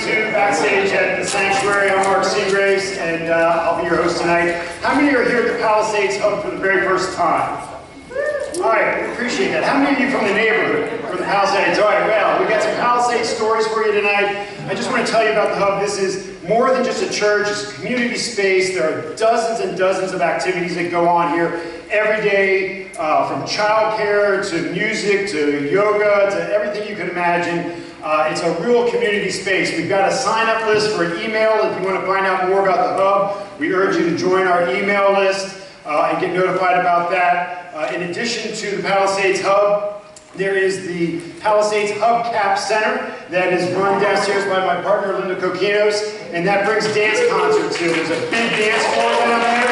to Backstage at the Sanctuary. I'm Mark Segraves, and I'll be your host tonight. How many are here at the Palisades Hub for the very first time? All right, we appreciate that. How many of you from the neighborhood, from the Palisades? All right, well, we got some Palisades stories for you tonight. I just want to tell you about the Hub. This is more than just a church. It's a community space. There are dozens and dozens of activities that go on here every day, from childcare to music to yoga to everything you can imagine. It's a real community space. We've got a sign-up list for an email if you want to find out more about the Hub. We urge you to join our email list and get notified about that. In addition to the Palisades Hub, there is the Palisades Hubcap Center that is run downstairs by my partner Linda Coquinos, and that brings dance concerts here. There's a big dance floor down there.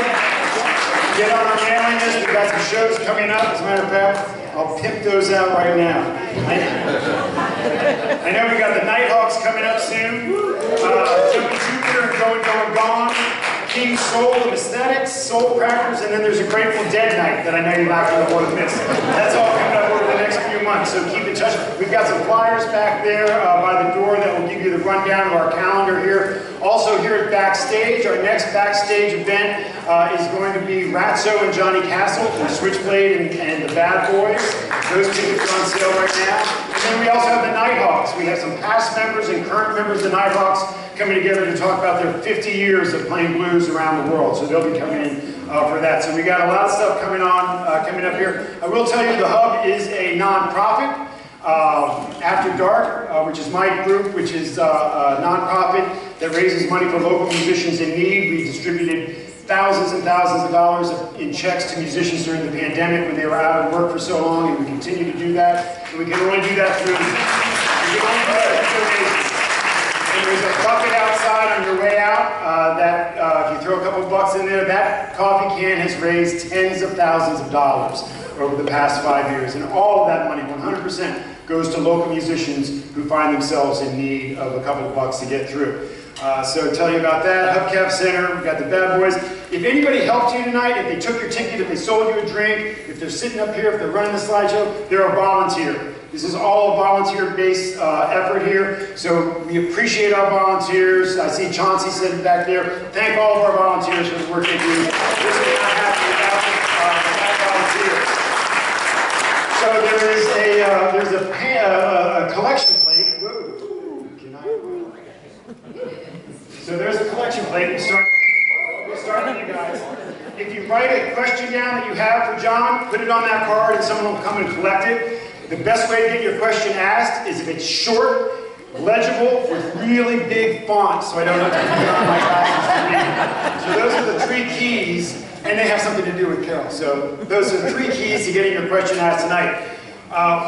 Get on our mailing list. We've got some shows coming up. As a matter of fact, I'll pimp those out right now. I know we got the Nighthawks coming up soon. Jumping Jupiter and Going Gone. King Soul and Aesthetics, Soul Crackers, and then there's a Grateful Dead night that I know you're not going to want to miss. That's all coming up over the next few months, so keep in touch. We've got some flyers back there by the door that will give you the rundown of our calendar here. Also here at Backstage, our next Backstage event is going to be Ratso and Johnny Castle from Switchblade and the Bad Boys. Those tickets are on sale right now. And then we also have the Nighthawks. We have some past members and current members of the Nighthawks coming together to talk about their 50 years of playing blues around the world. So they'll be coming in for that. So we got a lot of stuff coming up here. I will tell you the Hub is a non-profit. After Dark, which is my group, which is a non-profit that raises money for local musicians in need. We distributed thousands and thousands of dollars in checks to musicians during the pandemic when they were out of work for so long, and we continue to do that. And we can only do that through donations. And there's a bucket outside on your way out that if you throw a couple bucks in there, that coffee can has raised tens of thousands of dollars over the past 5 years. And all of that money, 100%, goes to local musicians who find themselves in need of a couple of bucks to get through. So tell you about that. Hubcap Center, we've got the Bad Boys. If anybody helped you tonight, if they took your ticket, if they sold you a drink, if they're sitting up here, if they're running the slideshow, they're a volunteer. This is all a volunteer-based effort here, so we appreciate our volunteers. I see Chauncey sitting back there. Thank all of our volunteers for the work they do. This is not happening without volunteers. So there's a collection plate. Whoa, can I? So there's a collection plate. We'll start with you guys. If you write a question down that you have for John, put it on that card and someone will come and collect it. The best way to get your question asked is if it's short, legible, with really big fonts, so I don't have to put on my glasses to read. So those are the 3 keys, and they have something to do with Carol. So those are the 3 keys to getting your question asked tonight.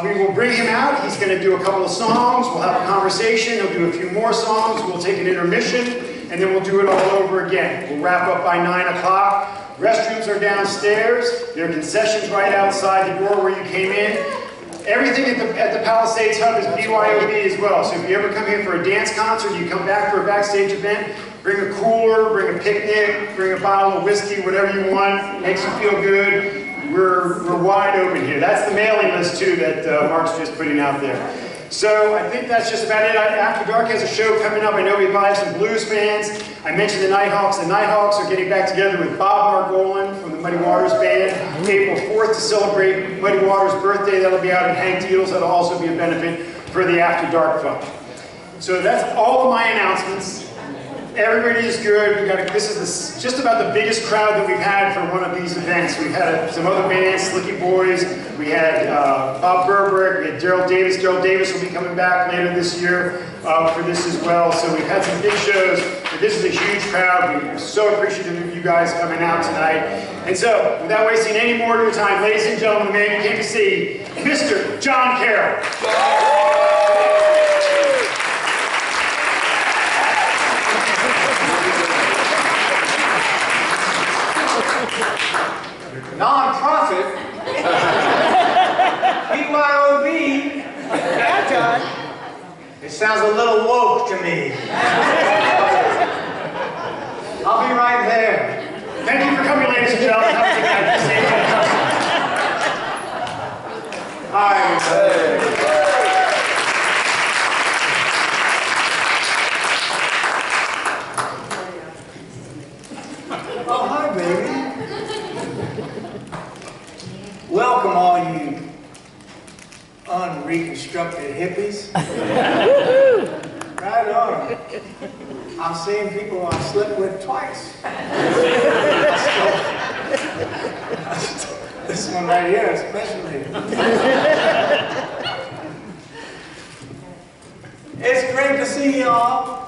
We will bring him out. He's going to do a couple of songs. We'll have a conversation. He'll do a few more songs. We'll take an intermission, and then we'll do it all over again. We'll wrap up by 9 o'clock. Restrooms are downstairs. There are concessions right outside the door where you came in. Everything at the Palisades Hub is BYOB as well. So if you ever come here for a dance concert, you come back for a Backstage event, bring a cooler, bring a picnic, bring a bottle of whiskey, whatever you want. Makes you feel good. We're wide open here. That's the mailing list too that Mark's just putting out there. So I think that's just about it. After Dark has a show coming up. I know we have some blues fans. I mentioned the Nighthawks. The Nighthawks are getting back together with Bob Margolin from the Muddy Waters Band April 4th to celebrate Muddy Waters' birthday. That'll be out at Hank Deals. That'll also be a benefit for the After Dark Fund. So that's all of my announcements. Everybody is good. This is just about the biggest crowd that we've had for one of these events. We've had some other bands, Slicky Boys. We had Bob Burbrick. We had Daryl Davis. Daryl Davis will be coming back later this year for this as well. So we've had some big shows. But this is a huge crowd. We're so appreciative of you guys coming out tonight. And so, without wasting any more of your time, ladies and gentlemen, the man you came to see, Mr. Jon Carroll. Non-profit? BYOB? Yeah, John. It sounds a little woke to me. I'll be right there. Thank you for coming, ladies and gentlemen. Have a good night. All right. hippies? Right on. I'm seeing people I've slept with twice. This one right here, especially. It's great to see y'all.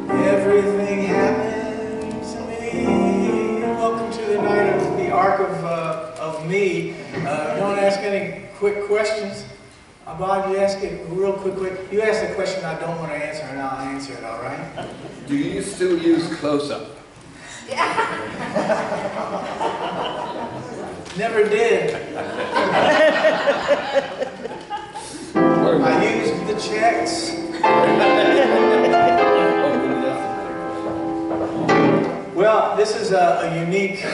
Everything happened to me. Welcome to the night of the Ark of Me. Don't ask any quick questions. Bob, you ask it real quick. You ask a question I don't want to answer, and I'll answer it, all right? Do you still use close-up? Never did. I used the checks. Well, this is a unique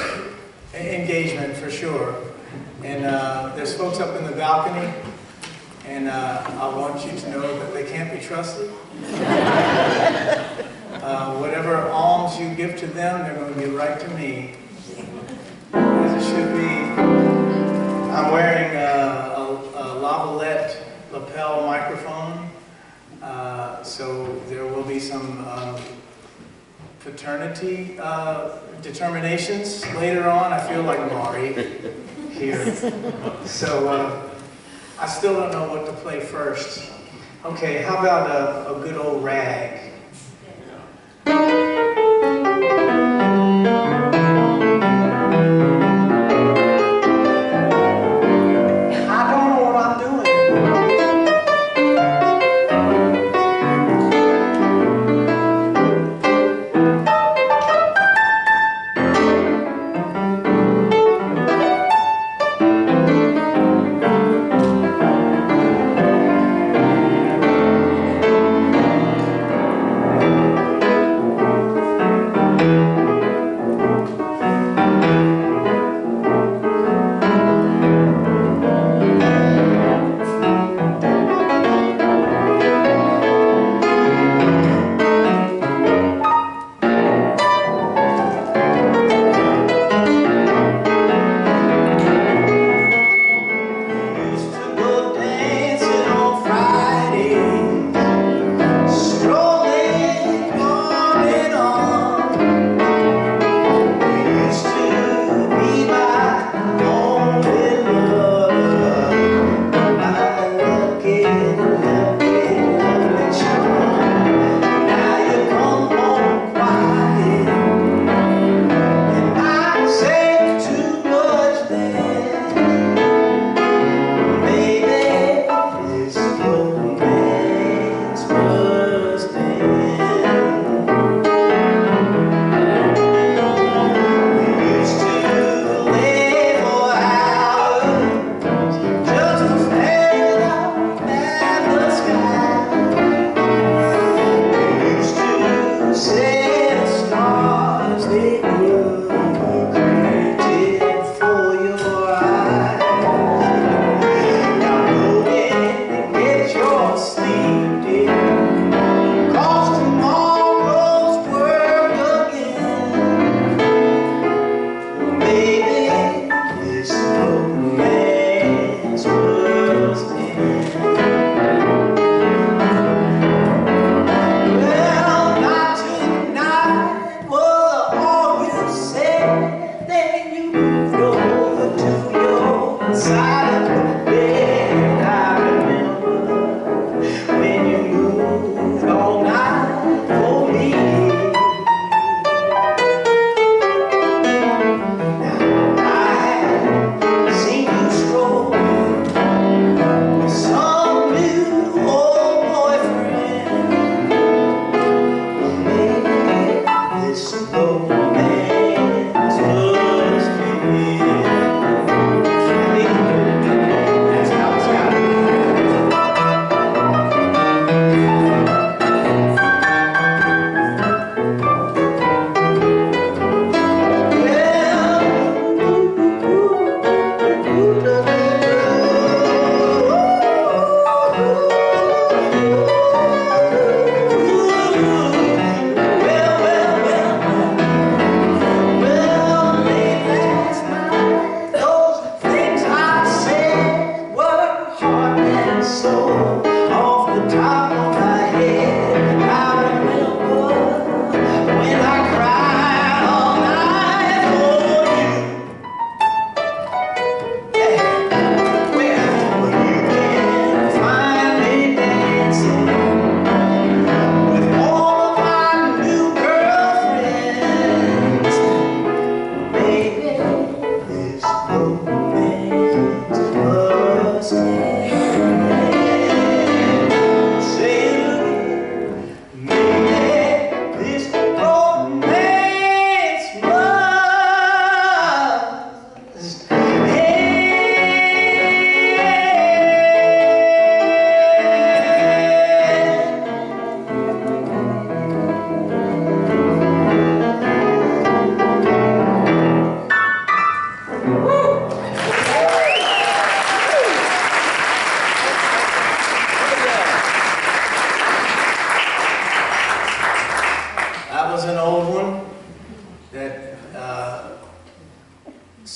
engagement for sure. And there's folks up in the balcony. And I want you to know that they can't be trusted. Whatever alms you give to them, they're going to give right to me. As it should be. I'm wearing a lavalier lapel microphone. So there will be some paternity determinations later on. I feel like Maury here. So I still don't know what to play first. Okay, how about a good old rag?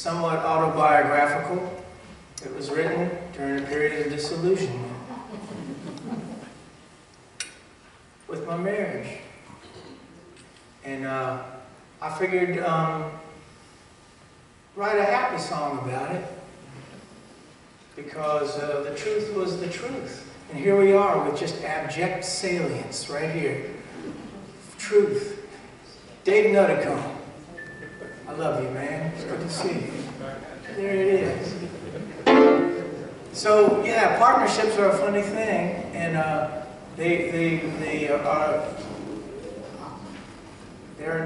somewhat autobiographical. It was written during a period of disillusionment with my marriage. And I figured write a happy song about it, because the truth was the truth. And here we are with just abject salience right here. Truth. Dave Nutticombe. I love you, man. It's good to see you. There it is. So, yeah, partnerships are a funny thing, and they're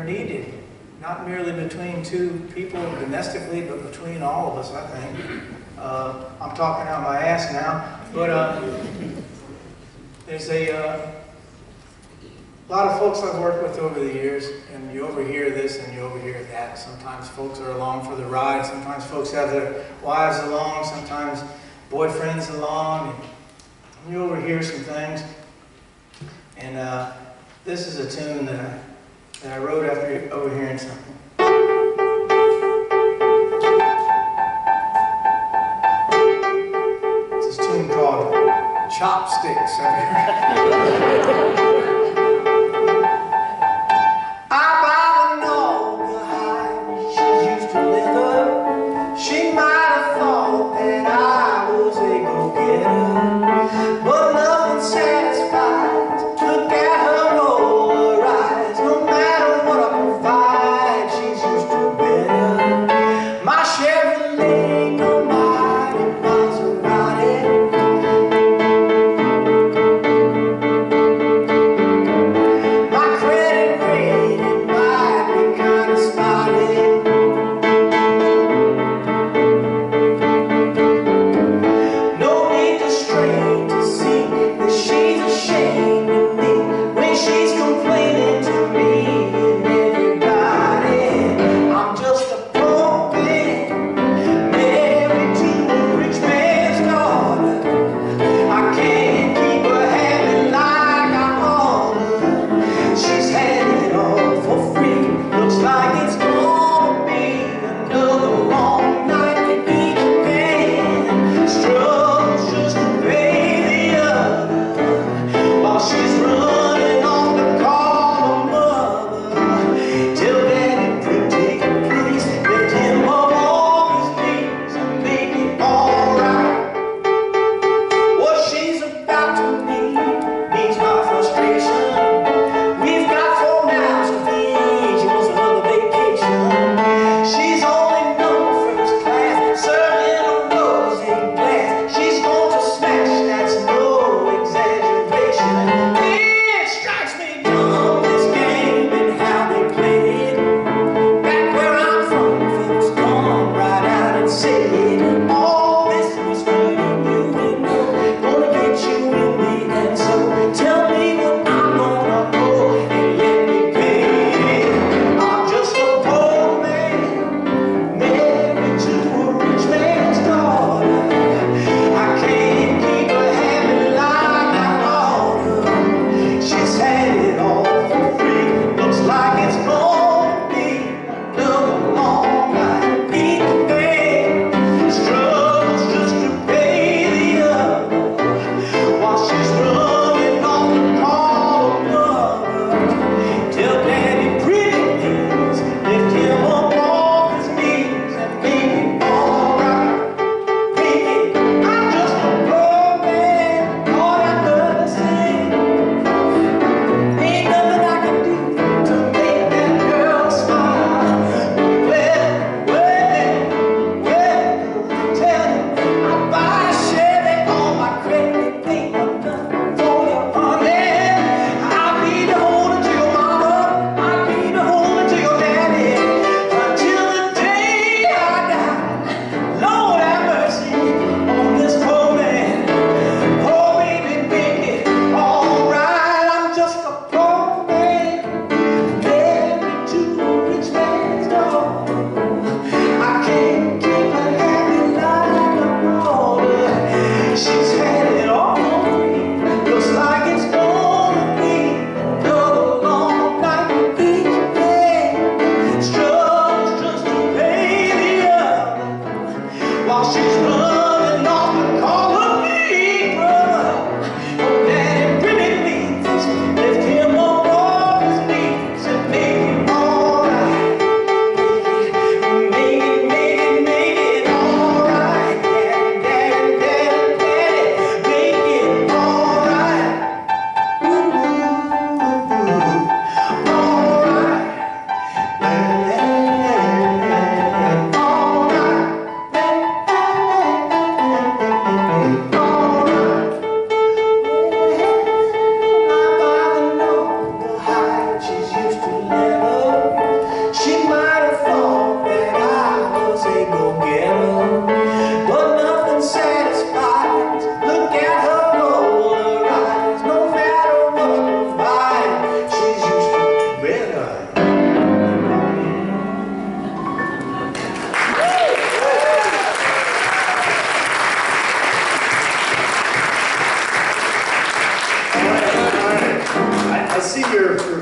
needed, not merely between two people domestically, but between all of us, I think. I'm talking out my ass now, but there's a lot of folks I've worked with over the years, and you overhear this and you overhear that. Sometimes folks are along for the ride, sometimes folks have their wives along, sometimes boyfriends along, and you overhear some things. And this is a tune that I wrote after overhearing something. It's this tune called Chopsticks.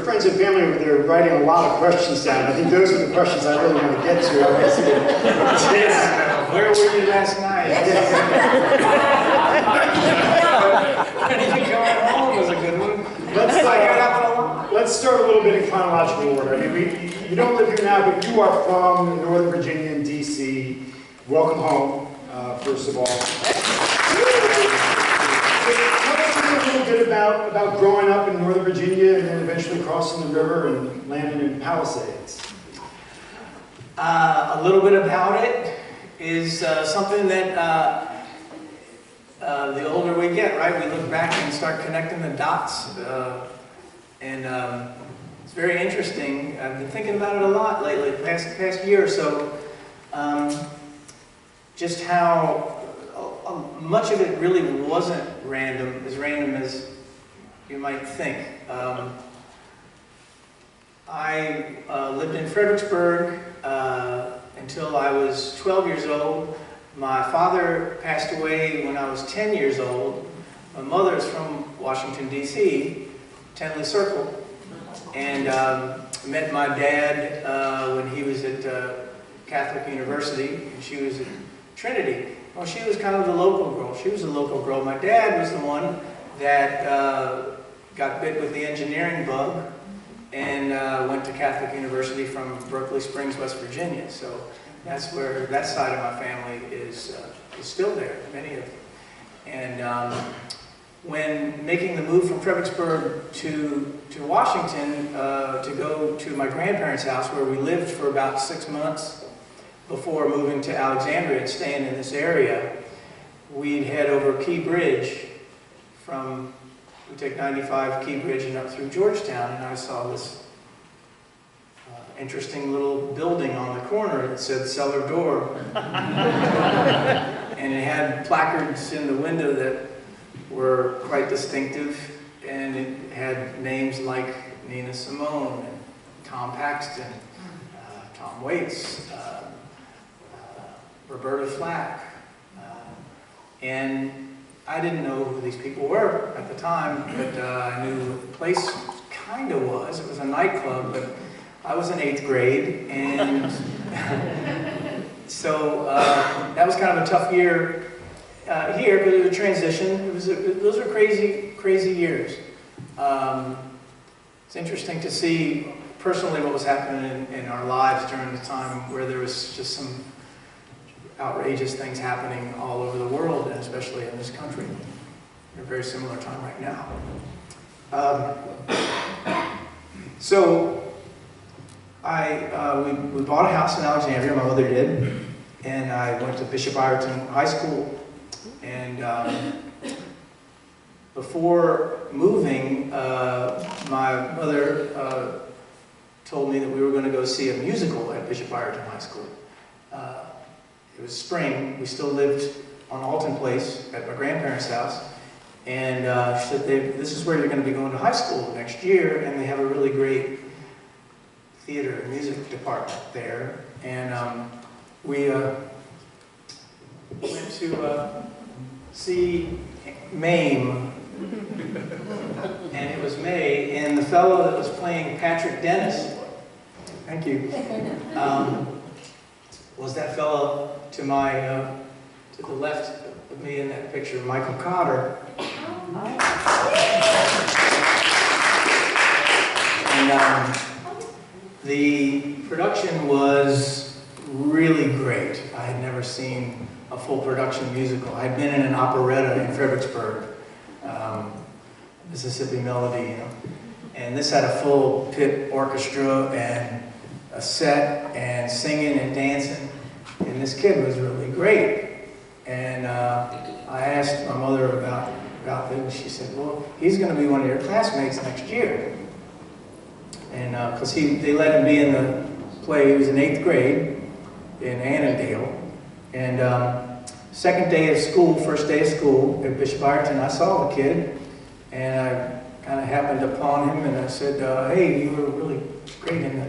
friends and family over there writing a lot of questions down. I think those are the questions I really want to get to. Where were you last night? When did you come home was a good one. Let's start a little bit in chronological order. I mean, you don't live here now, but you are from Northern Virginia and DC. Welcome home, first of all. Tell us a little bit about growing up in Northern Virginia and then eventually crossing the river and landing in Palisades. A little bit about it is something that the older we get, right? We look back and start connecting the dots. It's very interesting. I've been thinking about it a lot lately, the past year or so. Just how much of it really wasn't random as you might think. I lived in Fredericksburg until I was 12 years old. My father passed away when I was 10 years old. My mother's from Washington, D.C., Tenley Circle, and met my dad when he was at Catholic University, and she was at Trinity. Well, she was kind of the local girl. She was a local girl. My dad was the one that got bit with the engineering bug and went to Catholic University from Berkeley Springs, West Virginia. So that's where that side of my family is still there, many of them. And when making the move from Fredericksburg to Washington to go to my grandparents' house, where we lived for about 6 months before moving to Alexandria and staying in this area, we'd head over Key Bridge we take 95 Key Bridge and up through Georgetown, and I saw this interesting little building on the corner that said cellar door. And it had placards in the window that were quite distinctive, and it had names like Nina Simone and Tom Paxton, Tom Waits, Roberta Flack, and I didn't know who these people were at the time, but I knew what the place kind of was. It was a nightclub, but I was in 8th grade, and so that was kind of a tough year here, because it was a transition. Those are crazy, crazy years. It's interesting to see personally what was happening in our lives during the time where there was just some outrageous things happening all over the world, and especially in this country. We're a very similar time right now. So we bought a house in Alexandria, my mother did, and I went to Bishop Ireton High School. And before moving, my mother told me that we were going to go see a musical at Bishop Ireton High School. It was spring. We still lived on Alton Place at my grandparents' house. And she said, this is where you're going to be going to high school next year, and they have a really great theater and music department there. And we went to see Mame. And it was May, and the fellow that was playing Patrick Dennis, thank you, was that fellow to my, to the left of me in that picture, Michael Cotter. And the production was really great. I had never seen a full production musical. I had been in an operetta in Fredericksburg, Mississippi Melody, you know. And this had a full pit orchestra and a set and singing and dancing. And this kid was really great. And I asked my mother about this. She said, well, he's going to be one of your classmates next year. And because they let him be in the play. He was in 8th grade in Annandale. And second day of school, first day of school at Bishop Ireton, I saw the kid. And I kind of happened upon him, and I said, hey, you were really great in the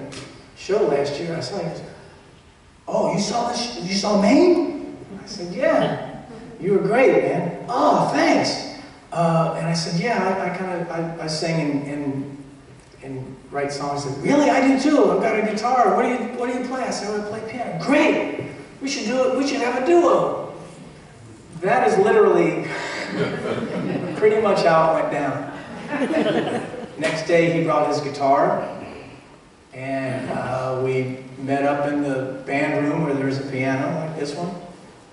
show last year. I saw you. Oh, you saw this? You saw Maine? I said, yeah. You were great, man. Oh, thanks. And I said, yeah, I sang in and write songs. He said, really? I do too. I've got a guitar. What do you play? I said, I play piano. Great. We should do it. We should have a duo. That is literally pretty much how it went down. Next day he brought his guitar, and we met up in the band room where there's a piano like this one,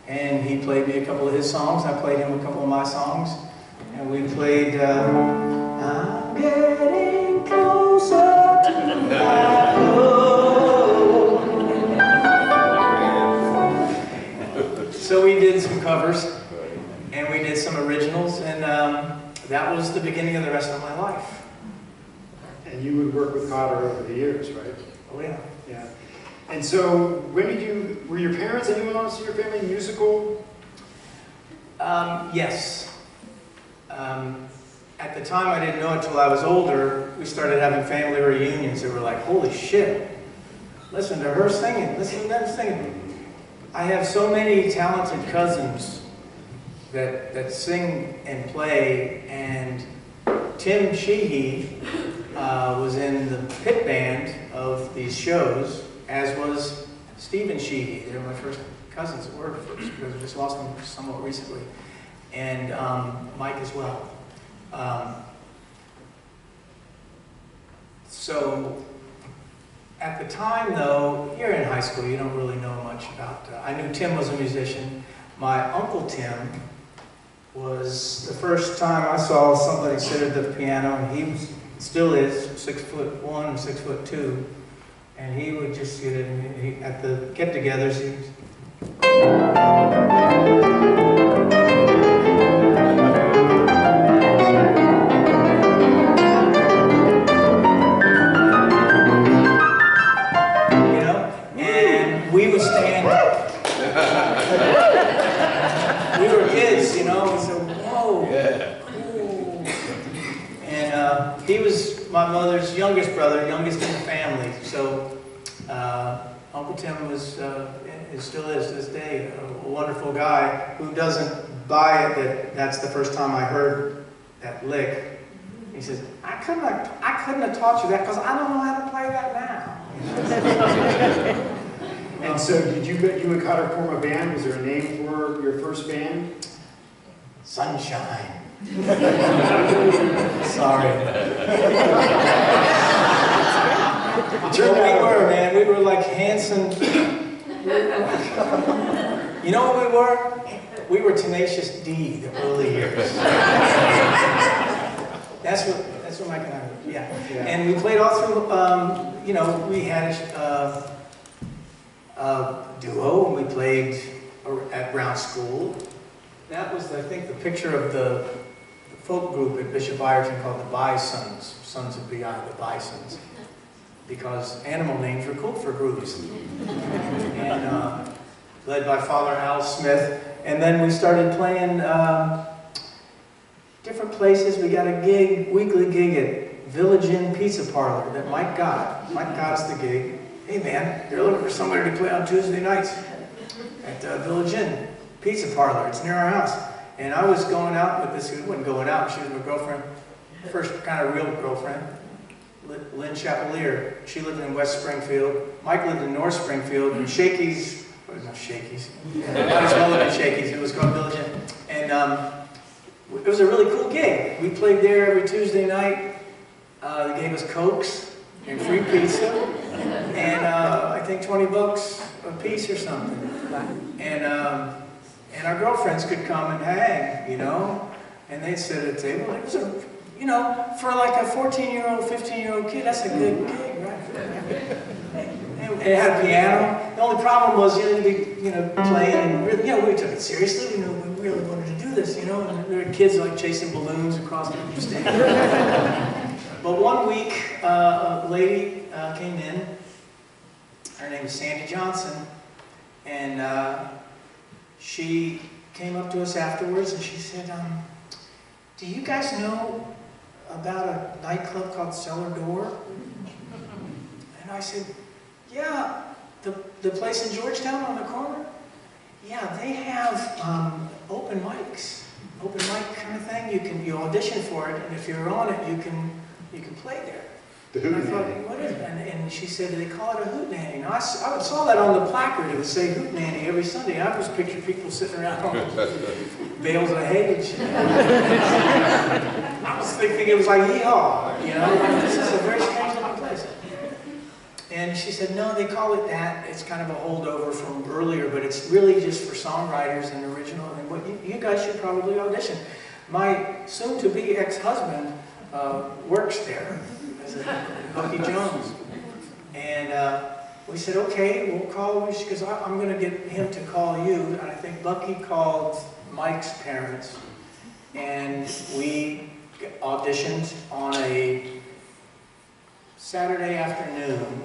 and he played me a couple of his songs. I played him a couple of my songs, and we played I'm getting closer to my home. So we did some covers, and we did some originals, and that was the beginning of the rest of my life. And you would work with Cotter over the years, right? Oh yeah. Yeah. And so, when did you, were your parents, anyone else in your family musical? Yes. At the time, I didn't know it until I was older. We started having family reunions that were like, holy shit, listen to her singing, listen to them singing. I have so many talented cousins that sing and play, and Tim Sheehy was in the pit band of these shows, as was Stephen Sheehy. They were my first cousins that were first, because I just lost them somewhat recently. And Mike as well. So, at the time though, you're in high school, you don't really know much about, I knew Tim was a musician. My Uncle Tim was the first time I saw somebody sit at the piano, and he still is 6'1", 6'2", and he would just sit and at the get-togethers, he was, you know, and we would stand. We were kids, you know, we said, whoa, cool. And he was my mother's youngest brother, youngest in the family. So Uncle Tim was, and still is to this day, a wonderful guy who doesn't buy it that that's the first time I heard that lick. He says, I couldn't have taught you that because I don't know how to play that now. And so, did you and Cotter form a band? Was there a name for your first band? Sunshine. Sorry. We were, man. We were like Hanson. You know what we were? We were Tenacious D, the early years. That's what Mike and I were. Yeah. And we played all through. You know, we had a duo, and we played at Brown School. That was, I think, the picture of the folk group at Bishop Ireton called the Bisons, Sons of Beyond, the Bisons, because animal names were cool for groups. And led by Father Al Smith. And then we started playing different places. We got a gig, weekly gig at Village Inn Pizza Parlor that Mike got. Mike got us the gig. Hey man, they're looking for somebody to play on Tuesday nights at Village Inn Pizza Parlor. It's near our house. And I was going out with this, it wasn't going out, she was my girlfriend, first kind of real girlfriend, Lynn Chapelier. She lived in West Springfield. Mike lived in North Springfield, and Shakey's, well, not Shakey's, might as well have been Shakey's, it was called Village Inn. And it was a really cool gig. We played there every Tuesday night. They gave us Cokes and free pizza, and I think $20 a piece or something. And our girlfriends could come and hang, you know, and they'd sit at a table. It was a, you know, for like a 14-year-old, 15-year-old kid, that's a good gig, right? And it had a piano. The only problem was you had to be, you know, playing, and really, you know, we took it seriously. You know, we really wanted to do this, you know, and there were kids like chasing balloons across the stage. But one week, a lady came in. Her name was Sandy Johnson, and she came up to us afterwards, and she said, do you guys know about a nightclub called Cellar Door? And I said, yeah, the place in Georgetown on the corner? Yeah, they have open mics, open mic kind of thing. You audition for it, and if you're on it, you can play there. And I thought, what is it? And she said, they call it a hootenanny. Now, I saw that on the placard. It would say hootenanny every Sunday. And I just pictured people sitting around on bales of hay and shit. I was thinking it was like yeehaw, you know? Like, this is a very strange looking place. And she said, no, they call it that. It's kind of a holdover from earlier, but it's really just for songwriters and original. And what you guys should probably audition. My soon-to-be ex-husband works there. Bucky Jones. And we said, okay, we'll call, because I'm going to get him to call you. And I think Bucky called Mike's parents. And we auditioned on a Saturday afternoon.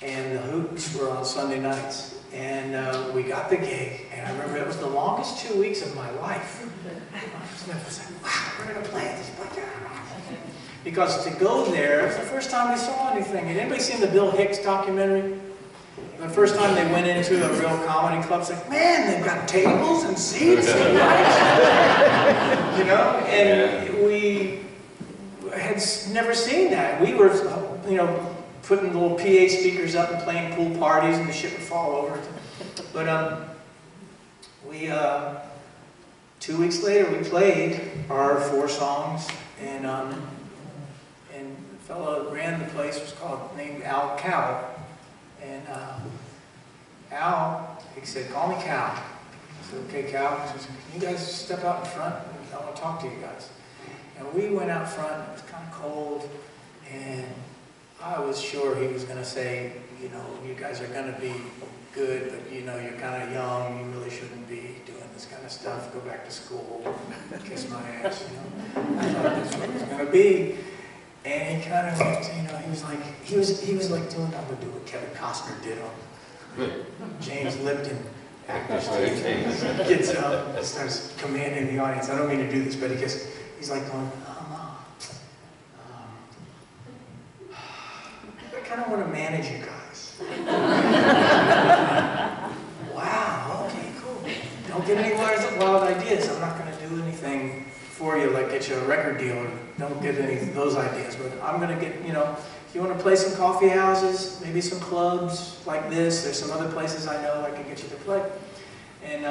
And the hoots were on Sunday nights. And we got the gig. And I remember it was the longest 2 weeks of my life. I was like, wow, we're going to play this. Because to go there, it was the first time we saw anything. Had anybody seen the Bill Hicks documentary? The first time they went into a real comedy club, it's like, man, they've got tables and seats and lights. You know? And we had never seen that. We were, you know, putting little PA speakers up and playing pool parties and the shit would fall over. But 2 weeks later, we played our 4 songs, and the fellow that ran the place was named Al Cow. And Al, he said, call me Cal. I said, okay, Cal. He said, can you guys step out in front? I want to talk to you guys. And we went out front, it was kind of cold, and I was sure he was going to say, you know, you guys are going to be good, but you know, you're kind of young, you really shouldn't be doing this kind of stuff, go back to school, kiss my ass, you know. I thought that's what it was going to be. And he kind of, you know, he was like doing, I would do what Kevin Costner did on James Lipton, actors. He gets up and starts commanding the audience. I don't mean to do this, but he's like going, I kind of want to manage you guys. Wow, okay, cool. Don't get any wild ideas. I'm not going to do anything for you, like get you a record deal, or don't get any of those ideas, but I'm going to get, you know, if you want to play some coffee houses, maybe some clubs like this, there's some other places I know I can get you to play. And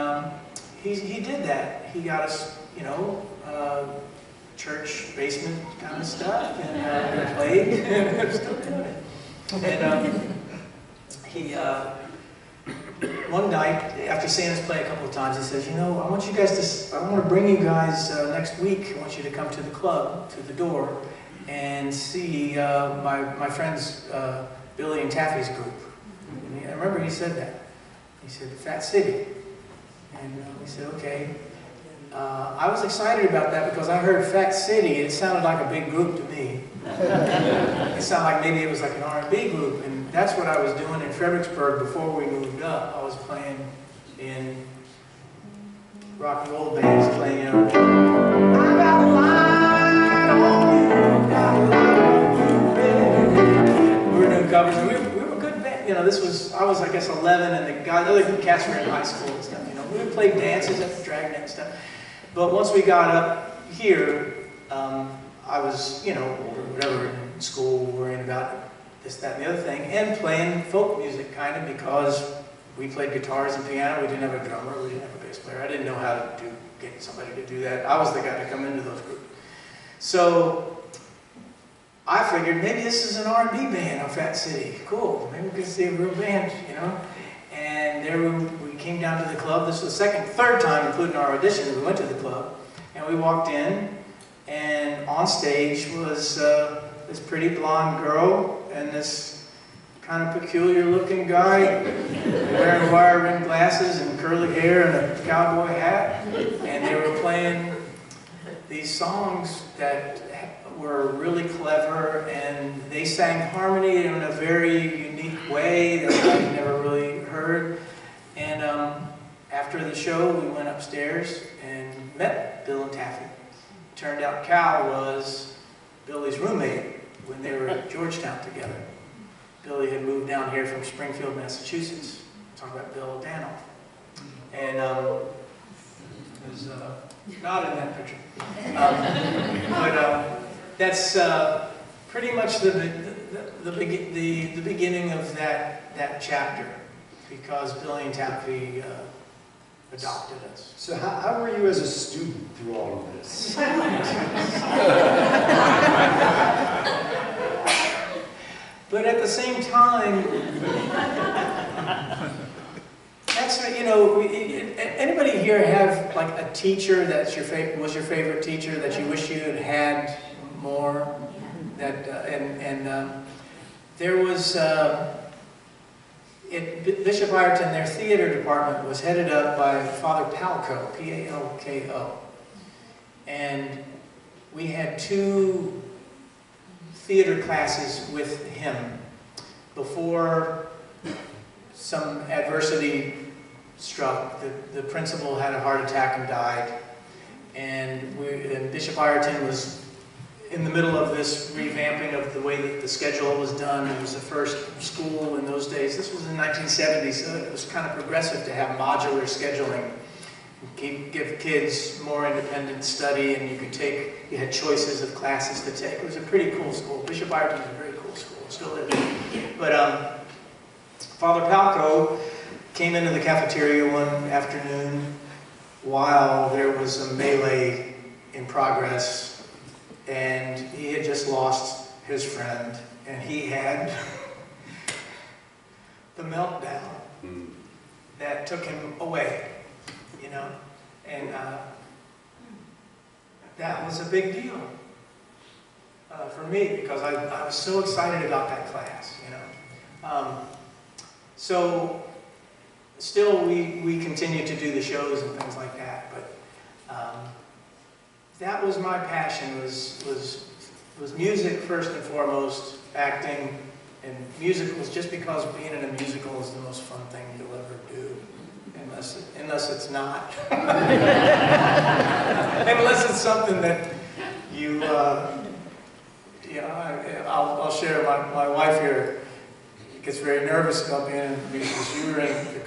he did that. He got us, you know, church basement kind of stuff, and we played, and we're still doing it. And one night, after seeing us play a couple of times, he says, you know, I want you guys to, I want to bring you guys next week, I want you to come to the club, to the door, and see my friends, Billy and Taffy's group. And I remember he said that. He said, Fat City. And we said, okay. I was excited about that because I heard Fat City, it sounded like a big group to me. It sounded like maybe it was like an R&B group, and that's what I was doing in Fredericksburg before we moved up. I was playing in rock and roll bands, playing, you know, I got a light on you, got a light on you, baby. We were doing covers, and we were a good band. You know, I was I guess 11, and the other cats were in high school and stuff. You know, we would play dances at the Dragnet and stuff. But once we got up here, I was, you know, whatever, in school, worrying about this, that, and the other thing, and playing folk music, kind of, because we played guitars and piano. We didn't have a drummer, we didn't have a bass player. I didn't know how to get somebody to do that. I was the guy to come into those groups. So I figured maybe this is an R&B band on Fat City. Cool, maybe we could see a real band, you know. And there we came down to the club. This was the third time, including our audition, we went to the club, and we walked in. And on stage was this pretty blonde girl and this kind of peculiar looking guy wearing wire rimmed glasses and curly hair and a cowboy hat. And they were playing these songs that were really clever, and they sang harmony in a very unique way that I'd never really heard. And after the show, we went upstairs and met Bill and Taffy. Turned out Cal was Billy's roommate when they were at Georgetown together. Billy had moved down here from Springfield, Massachusetts. Talk about Bill Danoff. And it was not in that picture. But that's pretty much the the beginning of that chapter, because Billy and Taffy adopted us. So how were you as a student through all of this? But at the same time, that's, you know, anybody here have like a teacher that's was your favorite teacher that you wish you had had more? That there was at Bishop Ireton, their theater department was headed up by Father Palko, P-A-L-K-O, and we had 2 theater classes with him before some adversity struck. The principal had a heart attack and died, and Bishop Ireton was in the middle of this revamping of the way that the schedule was done. It was the first school in those days. This was in 1970, so it was kind of progressive to have modular scheduling. Give kids more independent study, and you had choices of classes to take. It was a pretty cool school. Bishop Ireton is a very cool school, still is. But Father Palko came into the cafeteria one afternoon while there was a melee in progress, and he had just lost his friend, and he had the meltdown that took him away, you know, and that was a big deal for me, because I was so excited about that class, you know. So still we continue to do the shows and things like that, but that was my passion, was music first and foremost, acting, and music was just because being in a musical is the most fun thing you'll ever do, unless it's not. Unless it's something that you, you know, I'll share, my wife here gets very nervous about being in the musical. You were in the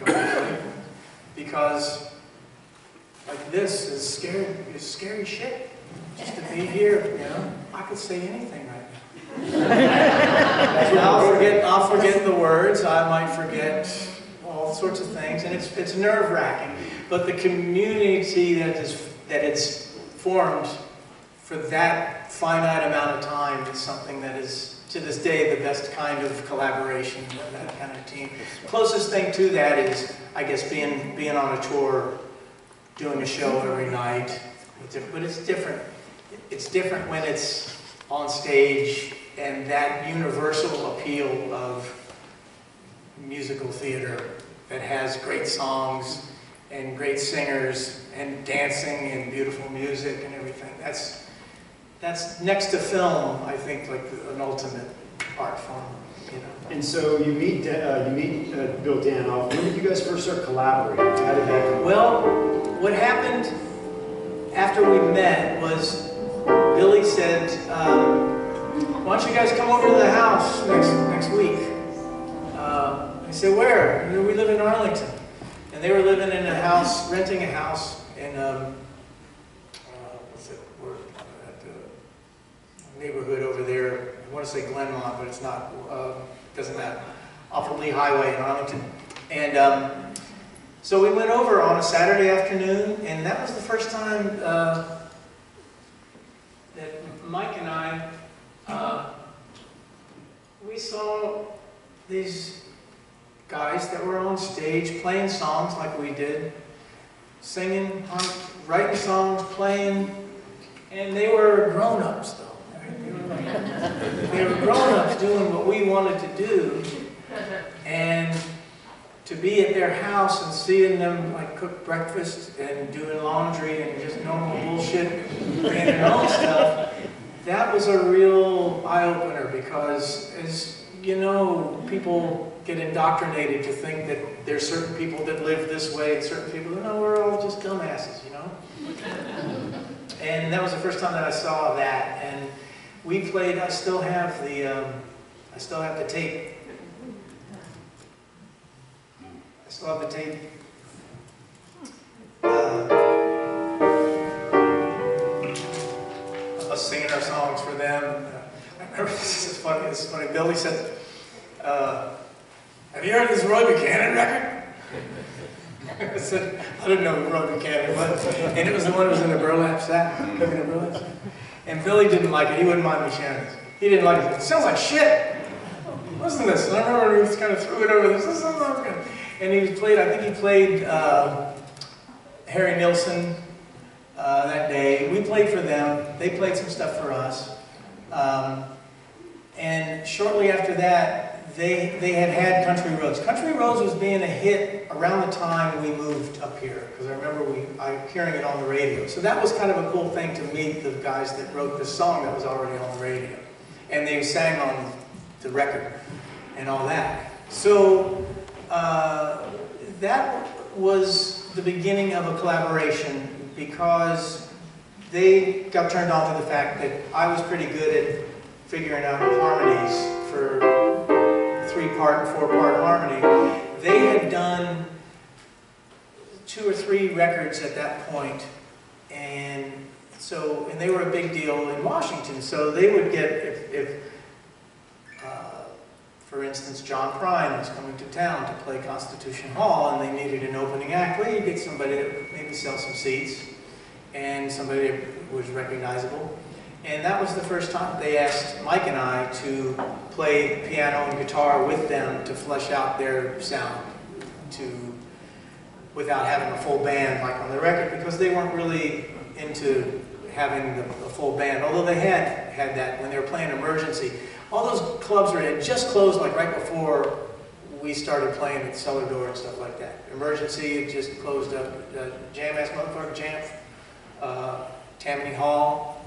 because like this is scary shit. Just to be here, you know, I could say anything right now. I'll forget the words. I might forget all sorts of things, and it's nerve-wracking. But the community that it's formed for that finite amount of time is something that is, to this day, the best kind of collaboration, that kind of team. Closest thing to that is, I guess, being on a tour, doing a show every night. But it's different. It's different when it's on stage, and that universal appeal of musical theater that has great songs and great singers and dancing and beautiful music and everything. That's next to film, I think, like an ultimate art form, you know. And so you meet Bill Danoff. When did you guys first start collaborating? How did that come? Well, what happened after we met was Billy said, "Why don't you guys come over to the house next week?" I said, "Where?" "We live in Arlington." And they were living in a house, renting a house in what's it? We're at the neighborhood over there. I want to say Glenmont, but it's not. Doesn't matter. Off of Lee Highway in Arlington. And so we went over on a Saturday afternoon, and that was the first time that Mike and I, we saw these guys that were on stage playing songs like we did, singing, writing songs, playing, and they were grown-ups though. They were grown-ups doing what we wanted to do, and to be at their house and seeing them like cook breakfast and doing laundry and just normal bullshit, doing their own stuff, that was a real eye-opener, because, as you know, people get indoctrinated to think that there's certain people that live this way and certain people that, no, we're all just dumbasses, you know? And that was the first time that I saw that, and we played, I still have the tape. I still have the tape. Us singing our songs for them. I remember, this is funny, Billy said, have you heard of this Roy Buchanan record? I said, I didn't know who Roy Buchanan was. And it was the one that was in a burlap sack. And Billy didn't like it. He wouldn't mind Buchanan's. He didn't like it. It sounds like shit. Listen to this. And I remember he just kind of threw it over this. And he played, I think he played Harry Nilsson that day. We played for them. They played some stuff for us. And shortly after that, they had Country Roads. Country Roads was being a hit around the time we moved up here, because I remember I hearing it on the radio. So that was kind of a cool thing to meet the guys that wrote this song that was already on the radio. And they sang on the record and all that. So that was the beginning of a collaboration, because they got turned on to the fact that I was pretty good at figuring out harmonies for 3-part and 4-part harmony. They had done 2 or 3 records at that point, and they were a big deal in Washington. So they would get, if for instance, John Prine was coming to town to play Constitution Hall, and they needed an opening act, well, you get somebody that would maybe sell some seats, and somebody that was recognizable. And that was the first time they asked Mike and I to play piano and guitar with them to flesh out their sound, without having a full band like on the record, because they weren't really into having a full band, although they had that when they were playing Emergency. All those clubs had just closed like right before we started playing at Cellar Door and stuff like that. Emergency had just closed up, Jam-Ass Motherfucker Jamf, Tammany Hall.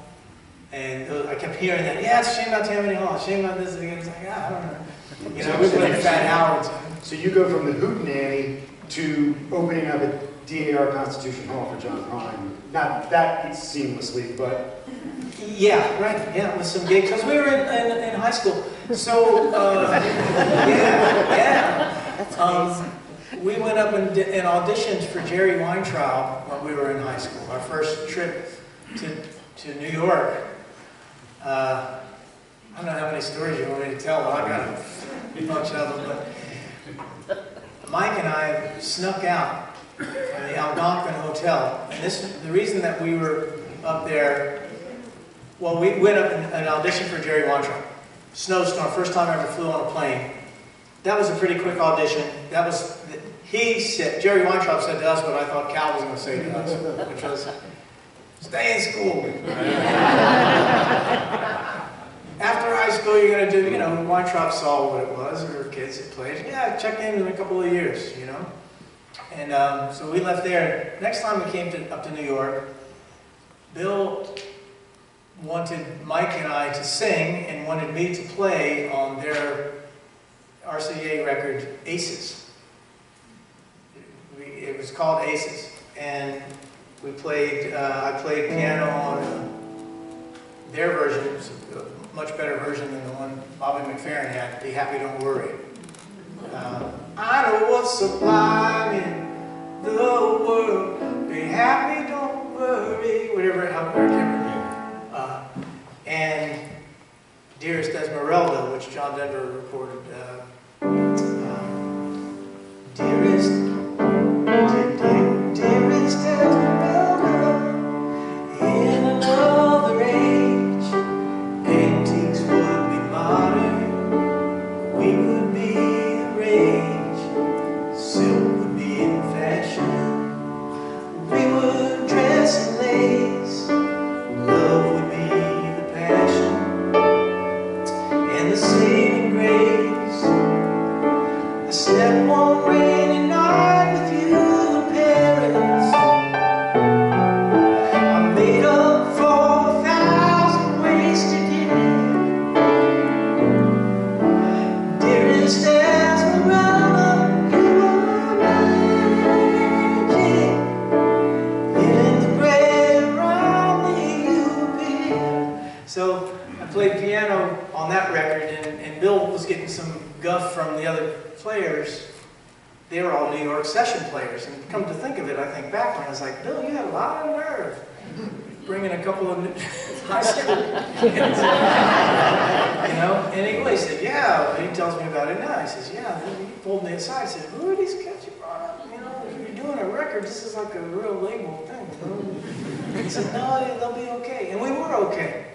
And I kept hearing that, yeah, it's a shame about Tammany Hall, it's a shame about this. And it's like, yeah, I don't know. You know, we played Fat Howard. So you go from the Hootenanny to opening up at DAR Constitution Hall for John Prine. Not that seamlessly, but... Yeah, right, yeah, with some gigs, because we were in high school. So, That's amazing. We went up and auditioned for Jerry Weintraub when we were in high school. Our first trip to New York. I don't know how many stories you want me to tell, but I've got a bunch of them. But Mike and I snuck out from the Algonquin Hotel. And the reason that we were up there, well, we went up and auditioned for Jerry Weintraub. Snowstorm, first time I ever flew on a plane. That was a pretty quick audition. Jerry Weintraub said to us what I thought Cal was going to say to us, which was, stay in school. After high school, you're going to do, Weintraub saw what it was. We were kids that played. Yeah, check in a couple of years, And so we left there. Next time we came up to New York, Bill wanted Mike and I to sing and wanted me to play on their RCA record, Aces. It was called Aces. And we played, I played piano on their version. It was a much better version than the one Bobby McFerrin had, Be Happy Don't Worry. I know what's sublime in the world, be happy, don't worry, whatever, I can't remember. And Dearest Esmeralda, which John Denver recorded. Dearest Esmeralda, in another age, antiques would be modern, we would be the rage, silk would be in fashion, we would dress in lace, love would be the passion, and the saving grace. I slept one rainy night with you in Paris. I made up for 1,000 wasted years. Dearest Esmeralda, you are magic. In the gray around me you appear. So I played piano on that record, and Bill was getting some guff from the other players. They were all New York session players, and come to think of it, I think back when I was like, Bill, you had a lot of nerve bringing a couple of high school kids. know, and he said, yeah, and he tells me about it now. He says, yeah, he pulled me aside and said, who are these cats you brought up? You know, you're doing a record, this is like a real label thing. You know? He said, no, they'll be okay. And we were okay.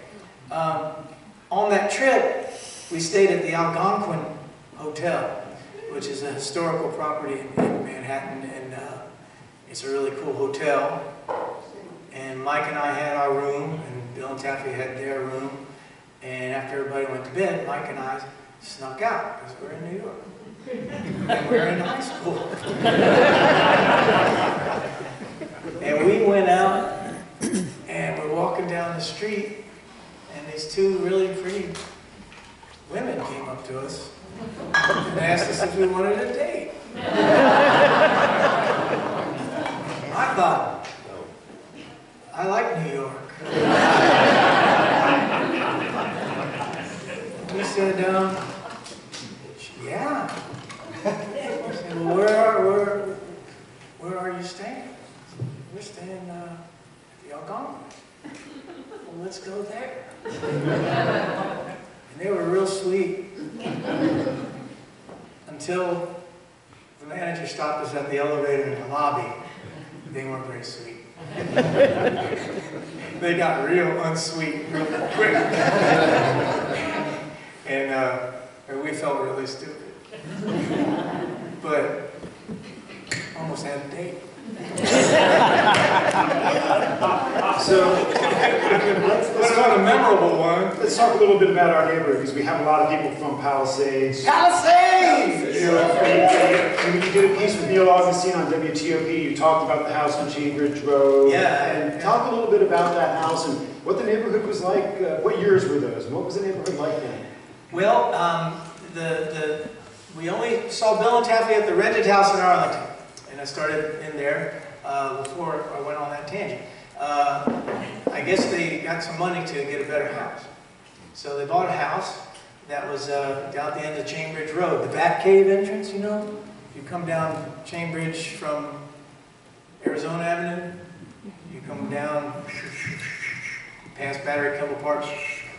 On that trip, we stayed at the Algonquin Hotel, which is a historical property in Manhattan, and it's a really cool hotel. And Mike and I had our room, and Bill and Taffy had their room. And after everybody went to bed, Mike and I snuck out, because we're in New York. And we're in high school. And we went out, and we're walking down the street, and these two really pretty women came up to us and asked us if we wanted a date. I thought, I like New York. We said, yeah. I said, well, where are you staying? We're staying at the Algonquin. Well, let's go there. And they were real sweet until the manager stopped us at the elevator in the lobby. They weren't very sweet. They got real unsweet real quick. And we felt really stupid. But almost had a date. So, let's talk a memorable one. Let's talk a little bit about our neighborhood, because we have a lot of people from Palisades. Palisades! You know, when you did a piece with Neil Augustine on WTOP, you talked about the house on Cambridge Road. Yeah. And talk a little bit about that house and what the neighborhood was like. What years were those? And what was the neighborhood like then? Well, we only saw Bill and Taffy at the rented house in Arlington. And I started in there before I went on that tangent. I guess they got some money to get a better house. So they bought a house that was down at the end of Cambridge Road. The Bat Cave entrance, you know? You come down Cambridge from Arizona Avenue, you come down past Battery Kimball Park,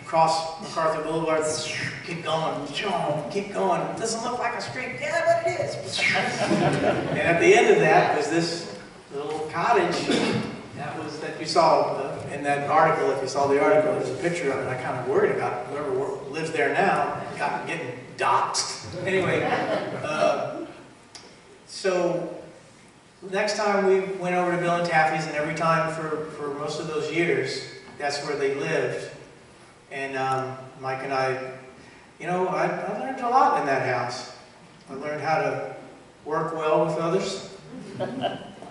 cross MacArthur Boulevard, keep going, keep going. It doesn't look like a street. Yeah, but it is. And at the end of that was this little cottage that you saw in that article. If you saw the article, there's a picture of it. I kind of worried about whoever lives there now getting doxxed. Anyway, so next time we went over to Bill and Taffy's, and every time for most of those years, that's where they lived. And Mike and I, you know, I learned a lot in that house. I learned how to work well with others.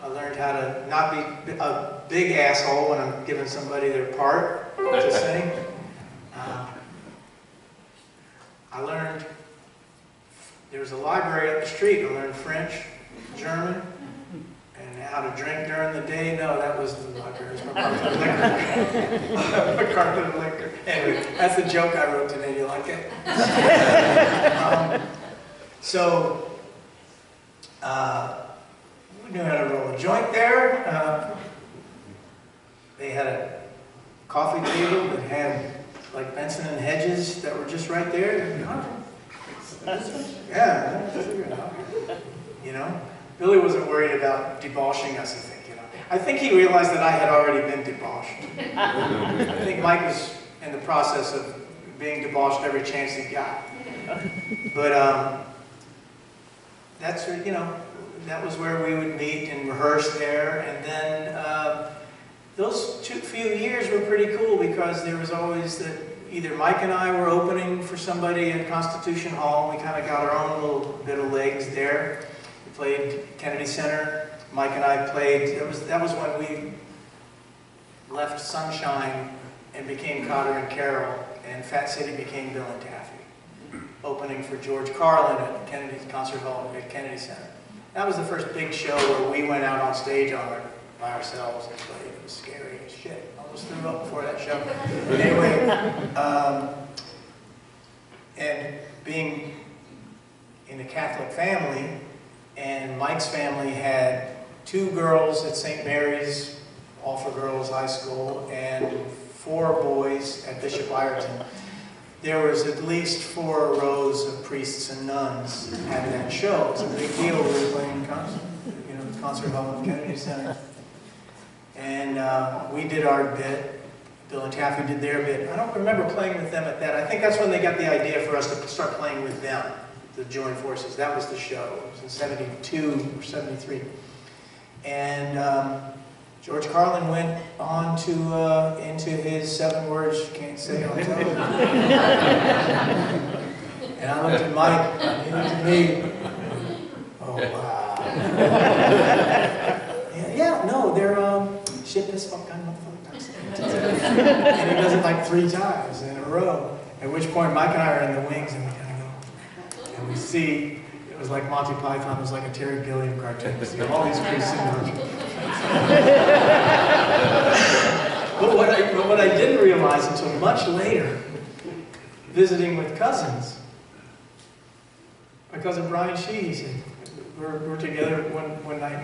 I learned how to not be a big asshole when I'm giving somebody their part to sing. I learned, there was a library up the street. I learned French, German, and how to drink during the day. No, that was the library. It was MacArthur Liquor. MacArthur Liquor. Anyway, that's a joke I wrote today. Do you like it? We knew how to roll a joint there. They had a coffee table that had like Benson and Hedges that were just right there. Yeah, figure it out. You know, Billy wasn't worried about debauching us, I think. You know, I think he realized that I had already been debauched. I think Mike was in the process of being debauched every chance he got. But that's, you know, that was where we would meet and rehearse there. And then those few years were pretty cool because there was always that either Mike and I were opening for somebody in Constitution Hall. We kind of got our own little bit of legs there. We played Kennedy Center. Mike and I played, that was when we left Sunshine and became Cotter and Carroll, and Fat City became Bill and Taffy, opening for George Carlin at Kennedy's Concert Hall at Kennedy Center. That was the first big show where we went out on stage by ourselves and played. It was scary as shit. I almost threw up before that show. But anyway, and being in a Catholic family, and Mike's family had 2 girls at St. Mary's, all for Girls High School, and 4 boys at Bishop Ireton. there was at least 4 rows of priests and nuns at that show. It was a big deal. We were playing concert, the concert hall at Kennedy Center. And we did our bit. Bill and Taffy did their bit. I don't remember playing with them at that. I think that's when they got the idea for us to start playing with them, to join forces. That was the show. It was in 72 or 73. And George Carlin went on to into his 7 words you can't say on television. And I looked at Mike, and he looked at me. Oh, wow. No, they're shit, piss, fuck, gun, motherfucker. And he does it like 3 times in a row. At which point Mike and I are in the wings and we kind of go. And we see, it was like Monty Python, it was like a Terry Gilliam cartoon. We see all these priests in But what I didn't realize until much later, visiting with cousins, my cousin Brian Shee, he said, we're together one night.